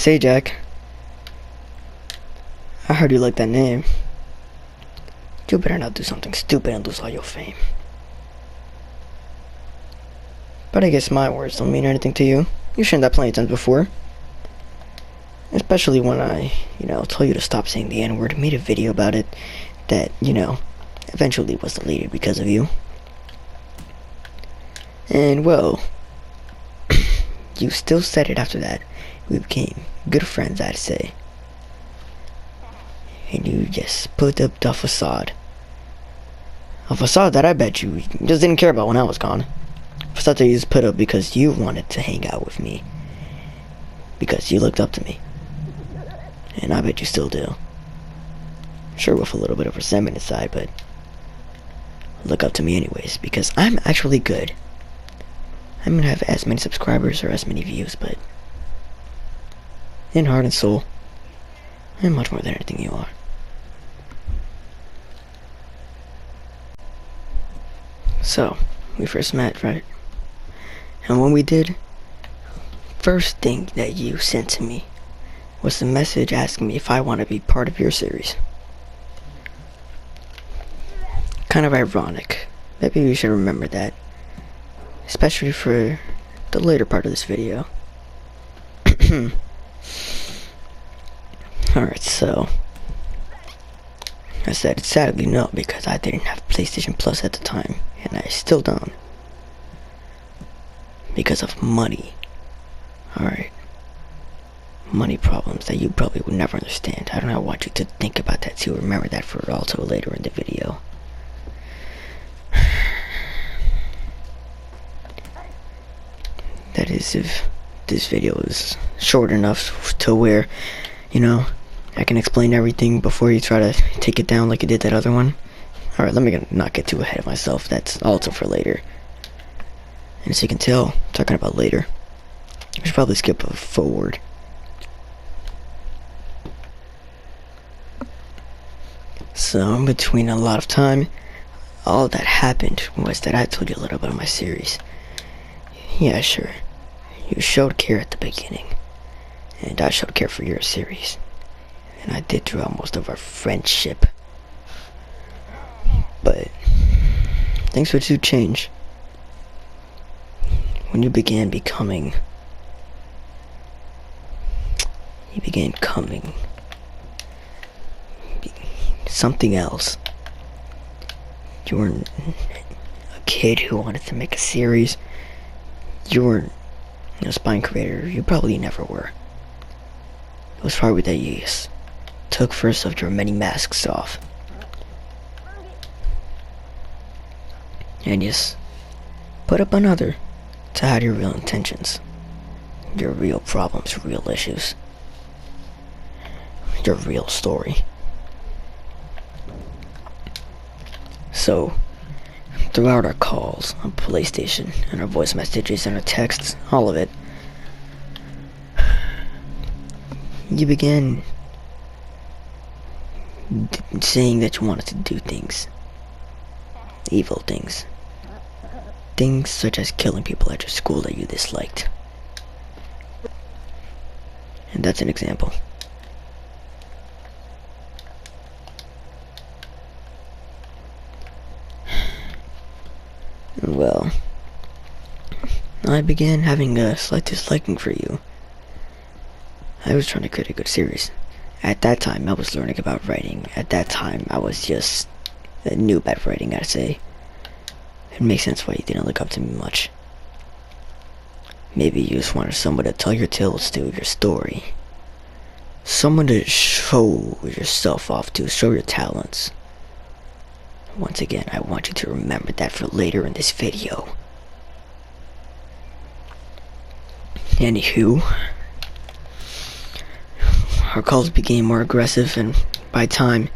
Say, Jack, I heard you like that name. You better not do something stupid and lose all your fame. But I guess my words don't mean anything to you. You shared that plenty of times before. Especially when I, told you to stop saying the N-word and made a video about it that, eventually was deleted because of you. And, well, you still said it after that. We became good friends, I'd say. And you just put up the facade. A facade that I bet you just didn't care about when I was gone. A facade that you just put up because you wanted to hang out with me. Because you looked up to me. And I bet you still do. Sure, with a little bit of resentment inside, but look up to me anyways, because I'm actually good. I may not have as many subscribers or as many views, but in heart and soul, I'm much more than anything you are. So, we first met, right? And when we did, first thing that you sent to me was a message asking me if I want to be part of your series. Kind of ironic. Maybe you should remember that. Especially for the later part of this video. Alright, so I said sadly no, because I didn't have PlayStation Plus at the time, and I still don't. Because of money. Alright. Money problems that you probably would never understand. I don't want you to think about that too. Remember that for also later in the video. That is, if this video is short enough to where, I can explain everything before you try to take it down like you did that other one. Alright, let me not get too ahead of myself. That's also for later. And as you can tell, talking about later, I should probably skip forward. So, in between a lot of time, all that happened was that I told you a little bit of my series. Yeah, sure. You showed care at the beginning, and I showed care for your series. And I did throughout most of our friendship. But things would soon change when you began becoming something else. You weren't a kid who wanted to make a series. You weren't a spine creator. You probably never were. It was probably that you just took first of your many masks off. And just put up another to hide your real intentions. Your real problems, real issues. Your real story. So, throughout our calls on PlayStation and our voice messages and our texts, all of it, you began saying that you wanted to do things. Evil things. Things such as killing people at your school that you disliked. And that's an example. Well, I began having a slight disliking for you. I was trying to create a good series. At that time, I was learning about writing. At that time, I was just a noob at writing, I'd say. It makes sense why you didn't look up to me much. Maybe you just wanted someone to tell your tales to, your story. Someone to show yourself off to, show your talents. Once again, I want you to remember that for later in this video. Anywho, our calls became more aggressive, and by time,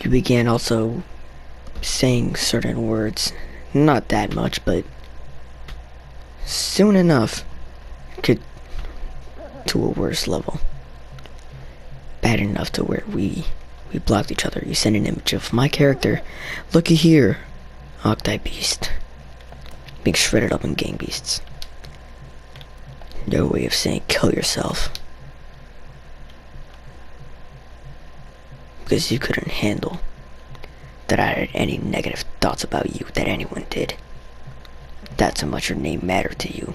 you began also saying certain words. Not that much, but soon enough, get to a worse level. Bad enough to where we blocked each other. You sent an image of my character, looky here, Octi-Beast, being shredded up in gang beasts. Your way of saying kill yourself. Because you couldn't handle that I had any negative thoughts about you that anyone did. That's how much your name mattered to you,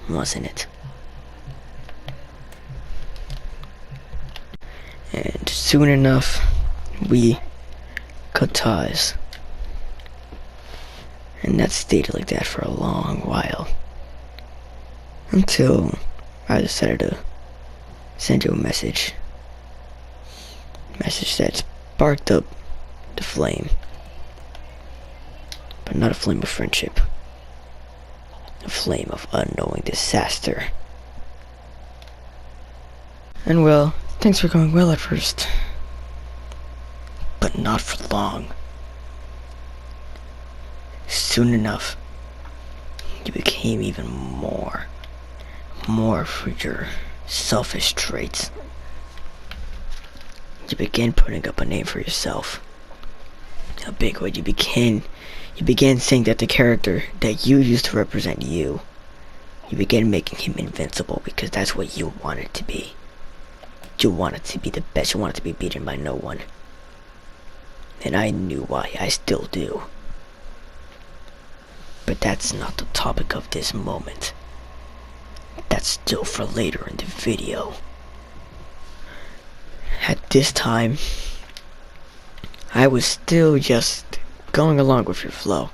wasn't it? And soon enough, we cut ties. And that stayed like that for a long while. Until I decided to send you a message. Message that sparked up the flame. But not a flame of friendship. A flame of unknowing disaster. And well, things were going well at first. But not for long. Soon enough, you became even more for your selfish traits. You began putting up a name for yourself. A big one. You began saying that the character that you used to represent you began making him invincible because that's what you wanted to be. You wanted to be the best. You wanted to be beaten by no one. And I knew why. I still do. But that's not the topic of this moment. That's still for later in the video. At this time, I was still just going along with your flow.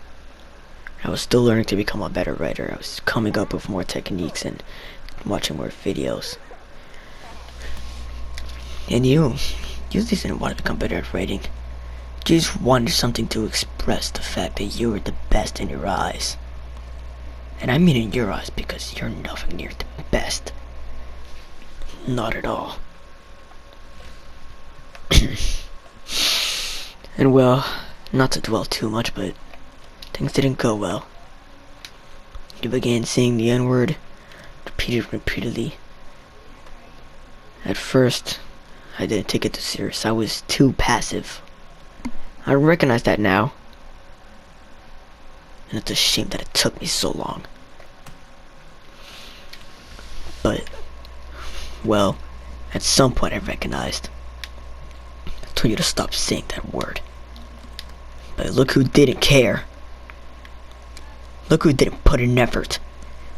I was still learning to become a better writer. I was coming up with more techniques and watching more videos. And you just didn't want to become better at writing. You just wanted something to express the fact that you were the best in your eyes. And I mean in your eyes because you're nothing near the best. Not at all. And well, not to dwell too much, but things didn't go well. You began saying the N-word repeatedly. At first, I didn't take it too serious. I was too passive. I recognize that now. And it's a shame that it took me so long. But, well, at some point I recognized. I told you to stop saying that word. But look who didn't care. Look who didn't put in effort.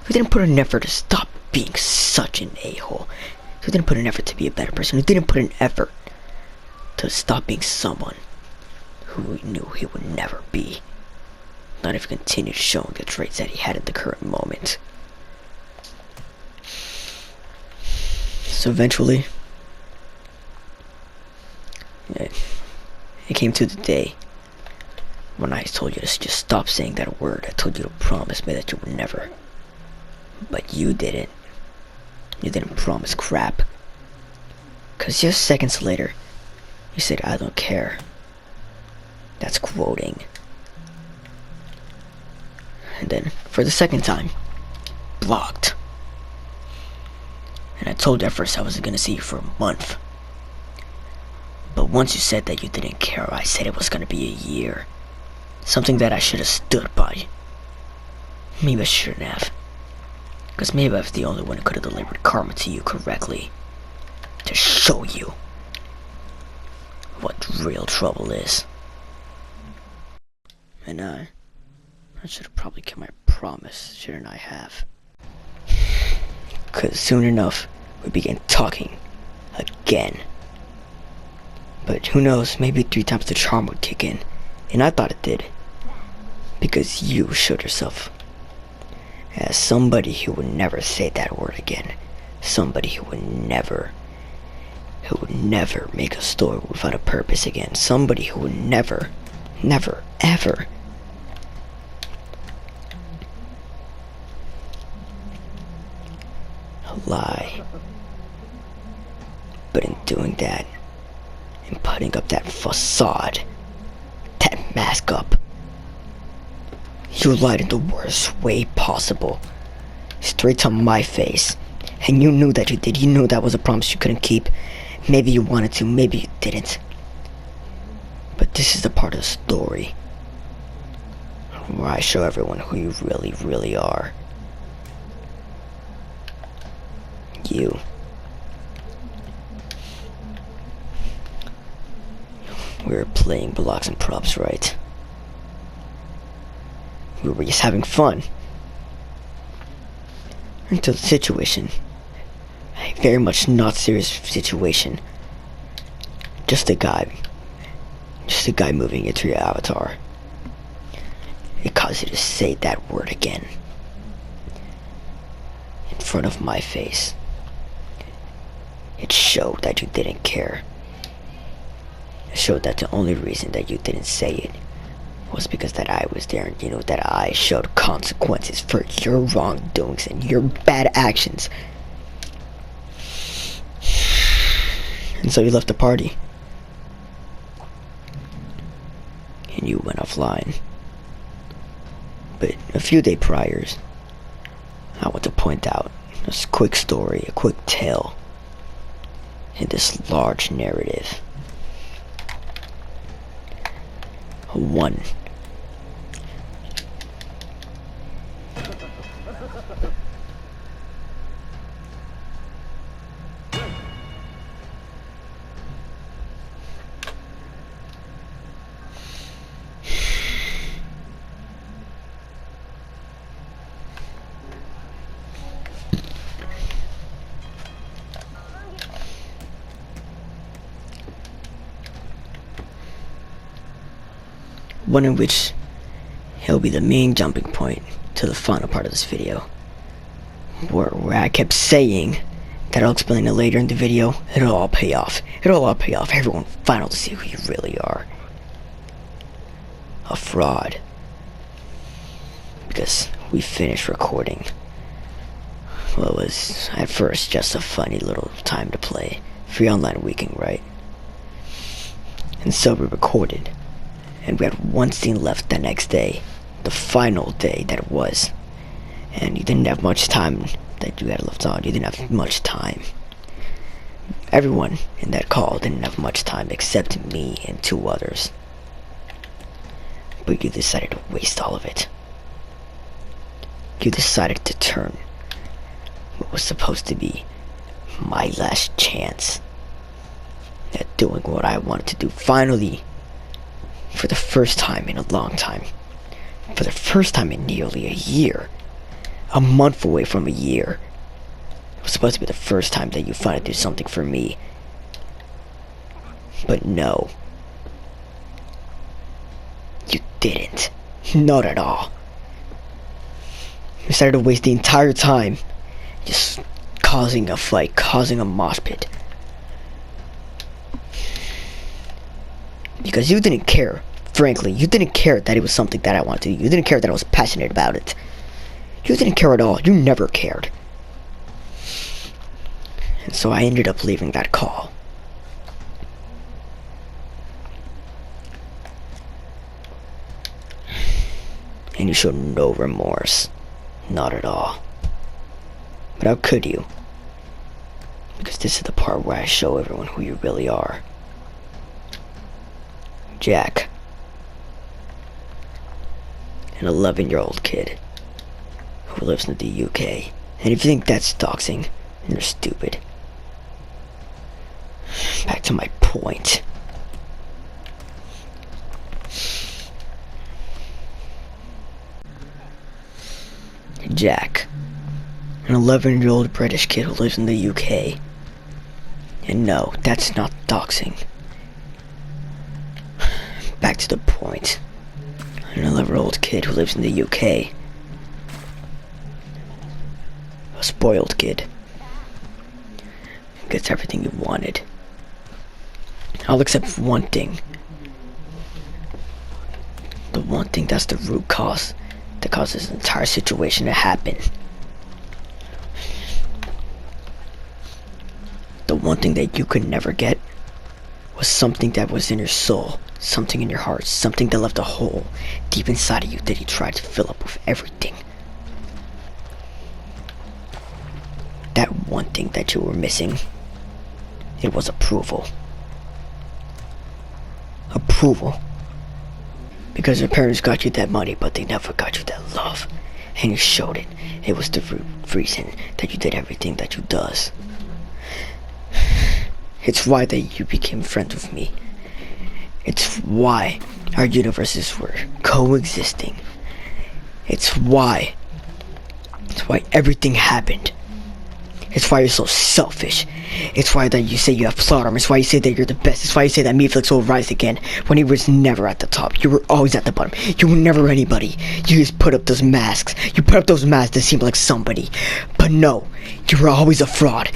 Who didn't put in effort to stop being such an a-hole. Who didn't put in effort to be a better person. Who didn't put in effort to stop being someone who he knew he would never be. Not if he continued showing the traits that he had at the current moment. So eventually, it came to the day when I told you to just stop saying that word. I told you to promise me that you would never. But you didn't. You didn't promise crap. Cause just seconds later, you said, "I don't care." That's quoting. And then, for the second time, blocked. And I told you at first I wasn't gonna see you for a month. But once you said that you didn't care, I said it was gonna be a year. Something that I should have stood by. Maybe I shouldn't have. Because maybe I was the only one who could have delivered karma to you correctly. To show you what real trouble is. And I should have probably kept my promise, shouldn't I have? Because soon enough, we began talking again. But who knows, maybe 3 times the charm would kick in. And I thought it did. Because you showed yourself as somebody who would never say that word again. Somebody who would never make a story without a purpose again. Somebody who would never, ever lie. But in doing that, in putting up that facade, that mask up, you lied in the worst way possible. Straight to my face. And you knew that you did. You knew that was a promise you couldn't keep. Maybe you wanted to, maybe you didn't. But this is the part of the story where I show everyone who you really, really are. playing blocks and props, right? We were just having fun. Until the situation, a very much not serious situation. Just a guy moving into your avatar. It caused you to say that word again. In front of my face. It showed that you didn't care. It showed that the only reason that you didn't say it was because that I was there, and you know that I showed consequences for your wrongdoings and your bad actions. And so you left the party. And you went offline. But a few days prior, I want to point out a quick story, a quick tale in this large narrative. One. One in which he'll be the main jumping point to the final part of this video, where I kept saying that I'll explain it later in the video. It'll all pay off. It'll all pay off. Everyone will finally see who you really are. A fraud. Because we finished recording. Well, it was at first just a funny little time to play. Free online weekend, right? And so we recorded. And we had one scene left the next day, the final day that it was. And you didn't have much time that you had left on. You didn't have much time. Everyone in that call didn't have much time except me and two others. But you decided to waste all of it. You decided to turn what was supposed to be my last chance at doing what I wanted to do. Finally, for the first time in a long time, for the first time in nearly a year, a month away from a year, it was supposed to be the first time that you finally did something for me. But no, you didn't. Not at all. You started to waste the entire time just causing a fight, causing a mosh pit. Because you didn't care, frankly, you didn't care that it was something that I wanted to do. You didn't care that I was passionate about it. You didn't care at all. You never cared. And so I ended up leaving that call. And you showed no remorse. Not at all. But how could you? Because this is the part where I show everyone who you really are. Jack, an 11-year-old kid who lives in the UK. And if you think that's doxing, then you're stupid. Back to my point. Jack, an 11-year-old British kid who lives in the UK. And no, that's not doxing. Back to the point. An 11-year-old kid who lives in the UK. A spoiled kid. Gets everything you wanted. I'll accept one thing. The one thing that's the root cause that caused this entire situation to happen. The one thing that you could never get was something that was in your soul, something in your heart, something that left a hole deep inside of you that you tried to fill up with everything. That one thing that you were missing, it was approval. Approval. Because your parents got you that money, but they never got you that love. And you showed it. It was the reason that you did everything that you does. It's why that you became friends with me. It's why our universes were coexisting. It's why everything happened. It's why you're so selfish. It's why that you say you have plot armor. It's why you say that you're the best. It's why you say that Miflix will rise again when he was never at the top. You were always at the bottom. You were never anybody. You just put up those masks. You put up those masks to seem like somebody. But no, you were always a fraud.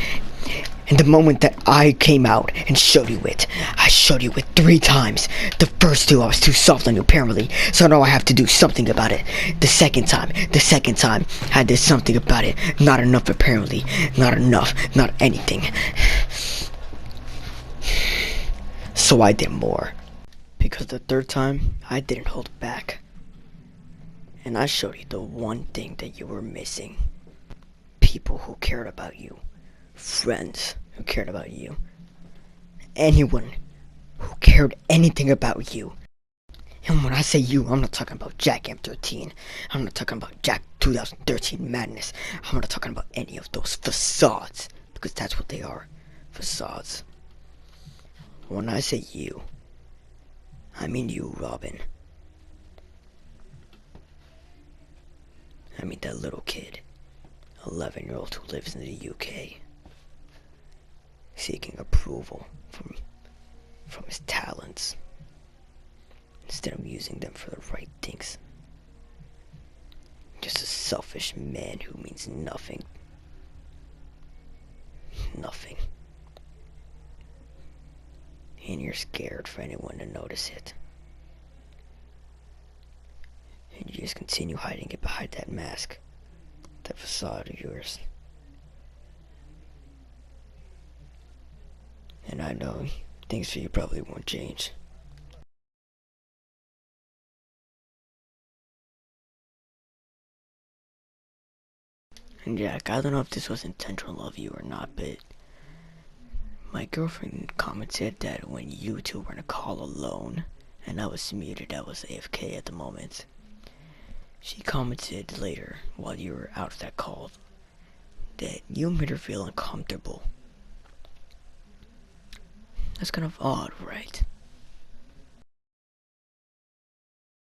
And the moment that I came out and showed you it, I showed you it 3 times. The first 2 I was too soft on you apparently, so now I have to do something about it. The second time, I did something about it. Not enough apparently. Not enough, not anything. So I did more. Because the 3rd time, I didn't hold back. And I showed you the one thing that you were missing. People who cared about you. Friends who cared about you. Anyone who cared anything about you. And when I say you, I'm not talking about Jackam2013. I'm not talking about Jack2013 Madness. I'm not talking about any of those facades. Because that's what they are. Facades. When I say you, I mean you, Robin. I mean that little kid. 11-year-old who lives in the UK. Seeking approval from his talents instead of using them for the right things. Just a selfish man who means nothing. Nothing. And you're scared for anyone to notice it. And you just continue hiding it behind that mask. That facade of yours. And I know things for you probably won't change. And Jack, I don't know if this was intentional of you or not, but my girlfriend commented that when you two were in a call alone, and I was muted, I was AFK at the moment. She commented later, while you were out of that call, that you made her feel uncomfortable. That's kind of odd, right?